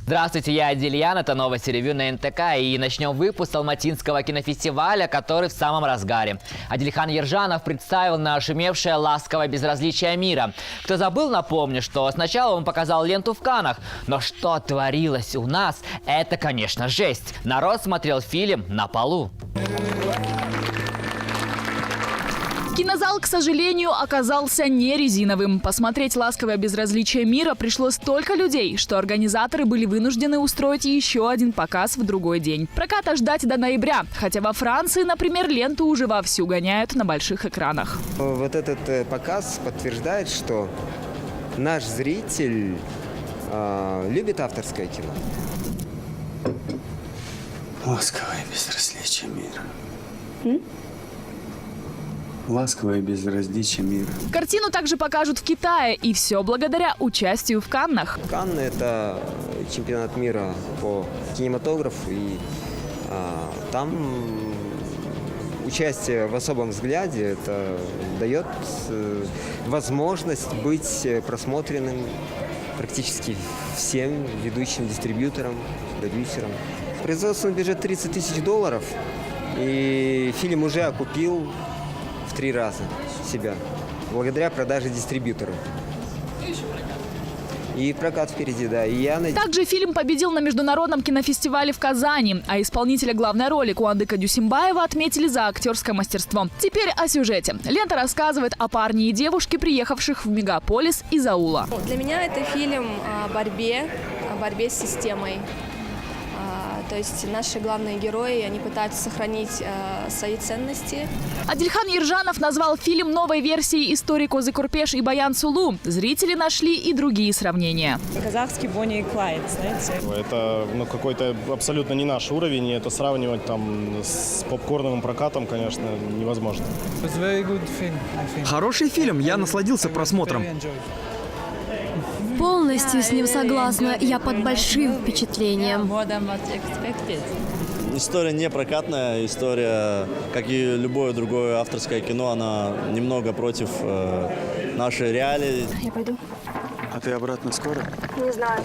Здравствуйте, я Адильян, это новости ревью на НТК, и начнем выпуск с Алматинского кинофестиваля, который в самом разгаре. Адильхан Ержанов представил нашумевшее «Ласковое безразличие мира». Кто забыл, напомню, что сначала он показал ленту в Каннах, но что творилось у нас, это, конечно, жесть. Народ смотрел фильм на полу. Кинозал, к сожалению, оказался не резиновым. Посмотреть «Ласковое безразличие мира» пришло столько людей, что организаторы были вынуждены устроить еще один показ в другой день. Проката ждать до ноября, хотя во Франции, например, ленту уже вовсю гоняют на больших экранах. Вот этот показ подтверждает, что наш зритель любит авторское кино. Ласковое безразличие мира. Ласковое безразличие мира. Картину также покажут в Китае, и все благодаря участию в Каннах. Канны – это чемпионат мира по кинематографу, и там участие в особом взгляде это дает возможность быть просмотренным практически всем ведущим дистрибьюторам, продюсерам. Производственный бюджет $30 000, и фильм уже окупил в 3 раза себя, благодаря продаже дистрибьютору. И прокат впереди, да. Также фильм победил на международном кинофестивале в Казани, а исполнителя главной роли Куандыка Дюсимбаева отметили за актерское мастерство. Теперь о сюжете. Лента рассказывает о парне и девушке, приехавших в мегаполис из аула. Для меня это фильм о борьбе с системой. То есть наши главные герои, они пытаются сохранить свои ценности. Адильхан Ержанов назвал фильм новой версией истории Козы Курпеш и Баян Сулу. Зрители нашли и другие сравнения. Казахский Бонни и Клайд, знаете. Это какой-то абсолютно не наш уровень, и это сравнивать там с попкорновым прокатом, конечно, невозможно. Хороший фильм, я насладился просмотром. Полностью с ним согласна. Я под большим впечатлением. История не прокатная, история, как и любое другое авторское кино, она немного против нашей реалии. Я пойду. А ты обратно скоро? Не знаю.